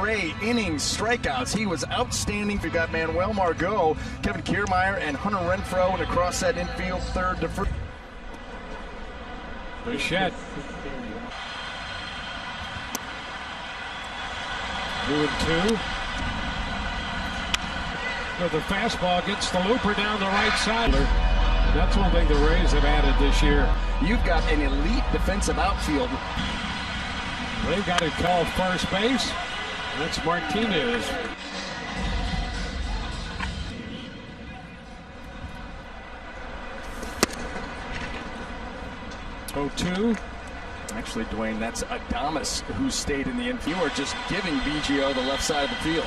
innings, strikeouts. He was outstanding. We got Manuel Margot, Kevin Kiermaier, and Hunter Renfroe, and across that infield, third to first. Bichette. 2-2. With the fastball, gets the looper down the right side. That's one thing the Rays have added this year. You've got an elite defensive outfield. They've got to call first base. That's Martinez. 0-2. Actually, Dwayne, that's Adames who stayed in the infield. You are just giving BGO the left side of the field.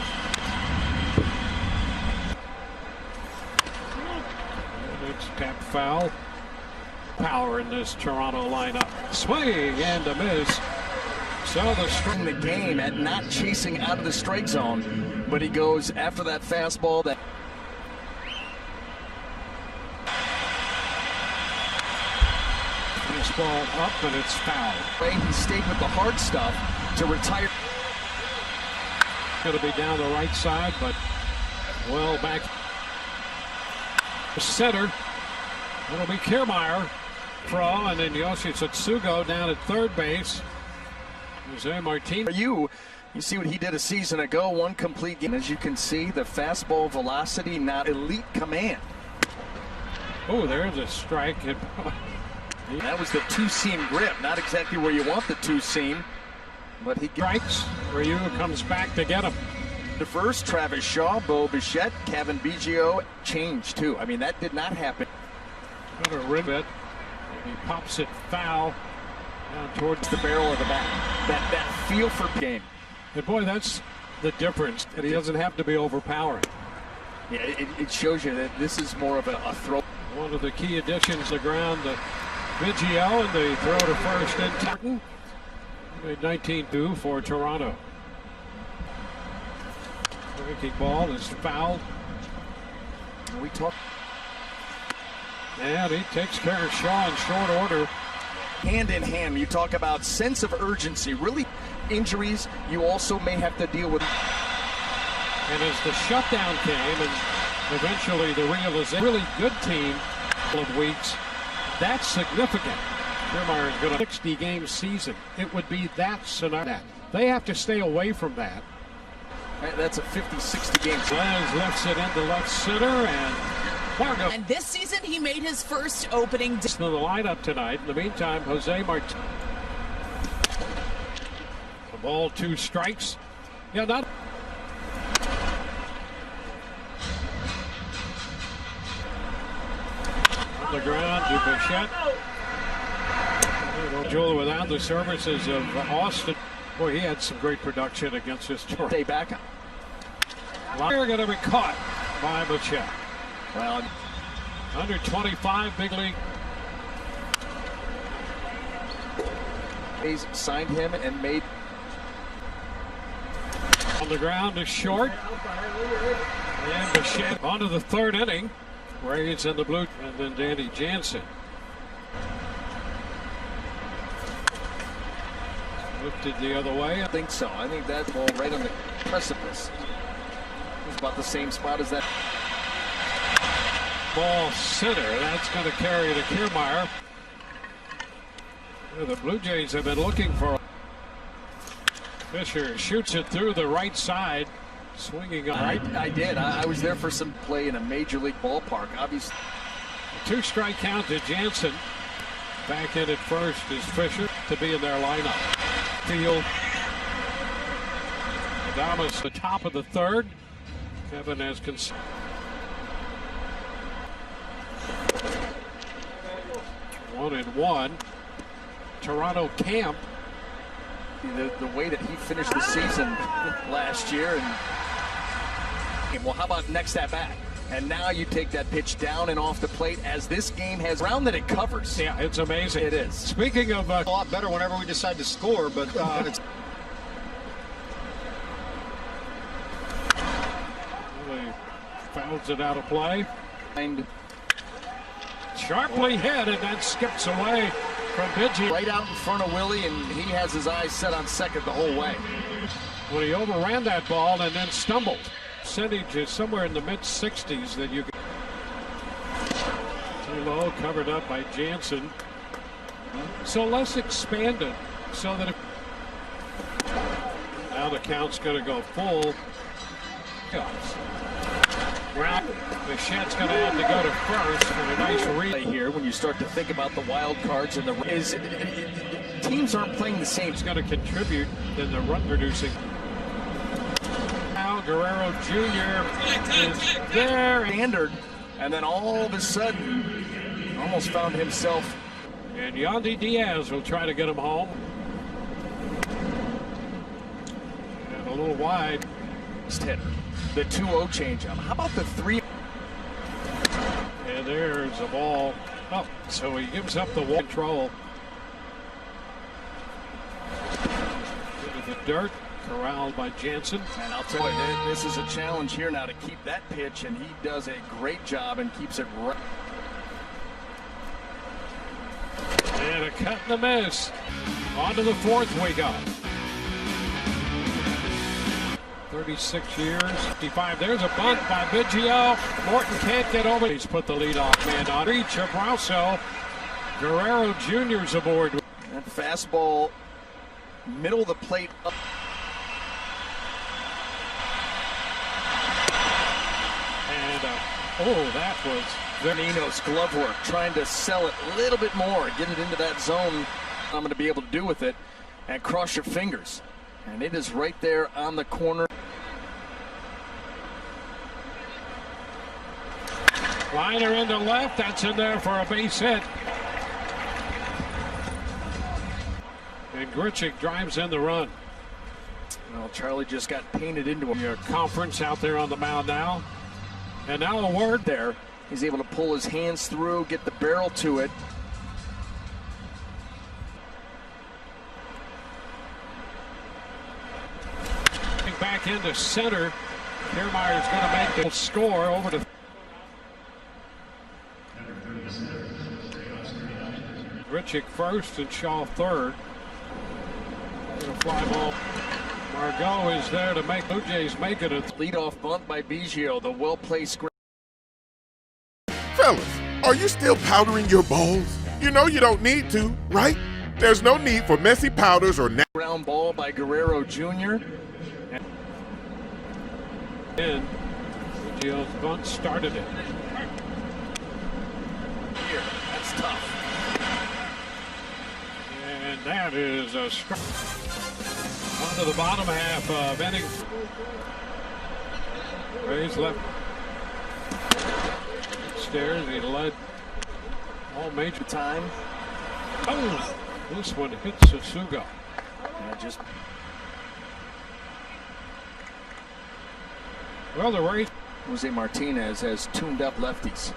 It's tap foul. Power in this Toronto lineup. Swing and a miss. So the string the game at not chasing out of the strike zone, but he goes after that fastball. That fastball up, and it's foul. He stayed with the hard stuff to retire. Going to be down the right side, but well back. Center. It'll be Kiermaier, Pro, and then Yoshi Tsutsugo down at third base. Jose Martinez. You see what he did a season ago, one complete game. As you can see, the fastball velocity, not elite command. Oh, there's a strike. That was the two-seam grip, not exactly where you want the two-seam, but he strikes. Ryu comes back to get him. The first, Travis Shaw, Bo Bichette, Kevin BGO, change too. I mean, that did not happen. Got a rivet. He pops it foul down towards the barrel of the bat. That feel for game. And boy, that's the difference. And he doesn't have to be overpowering. Yeah, it shows you that this is more of a throw. One of the key additions to the ground, the BGO, and the throw to first in Tartan. Made 19-2 for Toronto. Breaking ball is fouled. We talk. And he takes care of Shaw in short order. Hand in hand, you talk about sense of urgency. Really, injuries you also may have to deal with. And as the shutdown came, and eventually the realization, really good team, of weeks, that's significant. Kiermaier is going to 60-game season. It would be that scenario. They have to stay away from that. That's a 50-60 game. Glenn lifts it into left center, and Margo. And this season, he made his first opening. In the lineup tonight. In the meantime, Jose Martinez. The ball, 2 strikes. Yeah, not. On the ground to Bichette. Joel without the services of Austin. Boy, he had some great production against this tour. Stay back. They're going to be caught by Bichette. Well, under 25 big league. He's signed him and made. On the ground is short. And Bichette onto the third inning. Rays in the blue, and then Danny Jansen. Lifted the other way. I think so. I think that ball right on the precipice. It's about the same spot as that. Ball center. That's going to carry to Kiermaier. The Blue Jays have been looking for. Fisher shoots it through the right side. Swinging on. I did. I was there for some play in a major league ballpark. Obviously. 2-strike count to Jansen. Back in at first is Fisher to be in their lineup. Field. Adames the top of the third. Kevin has 1-1. Toronto camp. The way that he finished the season last year, and well, how about next at bat? And now you take that pitch down and off the plate as this game has round that it covers. Yeah, it's amazing. It is. Speaking of a lot better whenever we decide to score, but it's. Fouls it out of play. And sharply hit, and that skips away from Pidgey. Right out in front of Willie, and he has his eyes set on second the whole way. when he overran that ball and then stumbled. Percentage is somewhere in the mid-60s that you can. Too low, covered up by Jansen. So less expanded, so that now the count's going to go full. Well, Bichette's going to have to go to first for a nice relay here. When you start to think about the wild cards and teams aren't playing the same. It's going to contribute in the run producing. Now Guerrero Jr. is there. Standard, and then all of a sudden, almost found himself. And Yandy Diaz will try to get him home. And a little wide. Hitter. The 2-0 changeup. How about the 3? And there's a ball up. So he gives up the wall control. Into the dirt. Corralled by Jansen. And I'll tell you, this is a challenge here now to keep that pitch, and he does a great job and keeps it right. And a cut and a miss. On to the fourth we go. 36 years, 55. There's a bunt by Biggio. Morton can't get over. He's put the leadoff man on. Reach of Brasso. Guerrero Jr.'s aboard. That fastball, middle of the plate. Up. And oh, that was Nino's glove work, trying to sell it a little bit more, get it into that zone. I'm going to be able to do with it, and cross your fingers. And it is right there on the corner. Liner into left, that's in there for a base hit. And Grichuk drives in the run. Well, Charlie just got painted into Your conference out there on the mound now. And now a word there. He's able to pull his hands through, get the barrel to it. Back into center. Kiermaier's going to make the score over to. Grichuk first and Shaw third. Gonna fly ball. Margot is there to make Bluejays make it a leadoff bunt by Biggio. The well-placed screen. Fellas, are you still powdering your balls? You know you don't need to, right? There's no need for messy powders or ground ball by Guerrero Jr. And Biggio's bunt started it. Here, that's tough. And that is a strike. On to the bottom half of inning. Rays left. Stairs, he led all major time. Oh, this one hits Susugo. Yeah, just. Well, the Rays. Jose Martinez has tuned up lefties.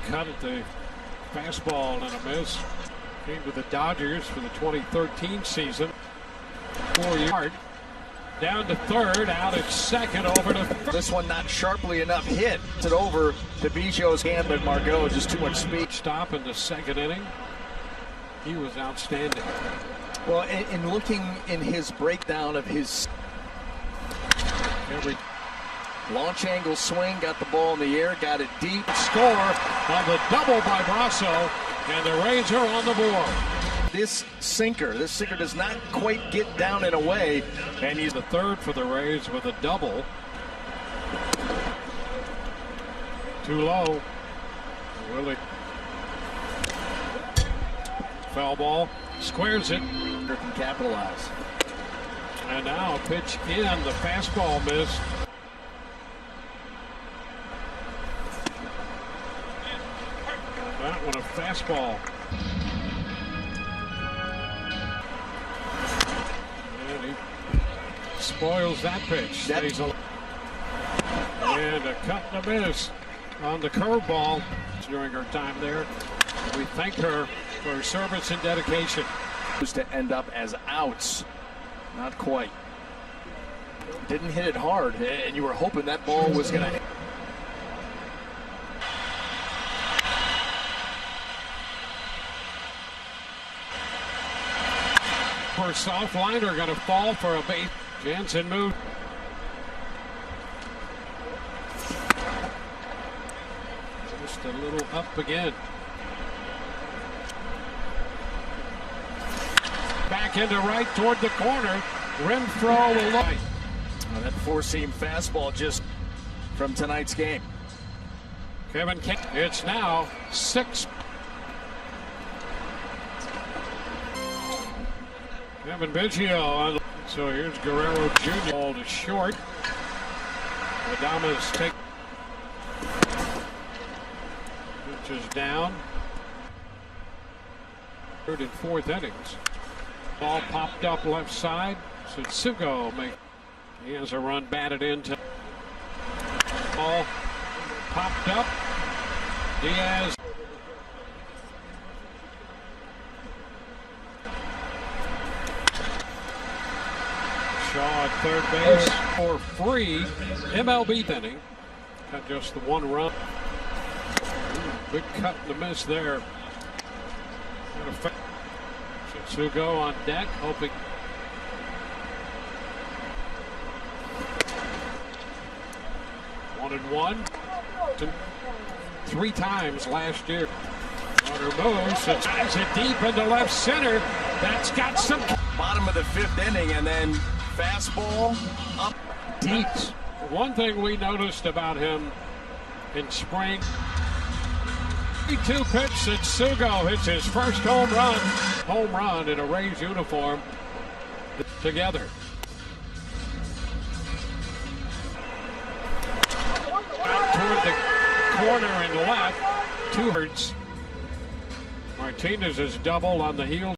Cut at the fastball and a miss. Came to the Dodgers for the 2013 season. 4 yard. Down to third, out at second, over to first. This one not sharply enough hit. It over to Biggio's hand, but Margot just too much speed. Stop in the second inning. He was outstanding. Well, in looking in his breakdown of his Every launch angle swing, got the ball in the air, got it deep. score on the double by Brasso, and the Rays are on the board. This sinker does not quite get down and away, and he's The third for the Rays with a double. Too low. Willie. Foul ball. Squares it. can capitalize. And now a pitch in. The fastball missed. That one a fastball. And he spoils that pitch. Stays alive. And a cut and a miss on the curveball during her time there. We thank her for her service and dedication. To end up as outs. Not quite. Didn't hit it hard, and you were hoping that ball was going to. For soft liner, going to fall for a base. Jansen moved. Just a little up again. Back into right toward the corner. Renfroe will look. That four-seam fastball just from tonight's game. Kevin King. It's now 6. Kevin Biggio on. So here's Guerrero Jr. Ball to short. Adames take. Pitch is down. Third and fourth innings. Ball popped up left side. Setsugo make. He has a run batted into. Ball popped up. Diaz. Shaw at third base for free. MLB inning. Got just the one run. Big cut and the miss there. Setsugo on deck, hoping. One and one. 3 times last year. Water moves. It drives it deep into left center. That's got some. Bottom of the 5th inning, and then fastball up deep. One thing we noticed about him in spring. 3-2 pitch. Setsugo hits his first home run in a Rays uniform together. Out toward the corner and left. 2 hertz. Martinez is doubled on the heels.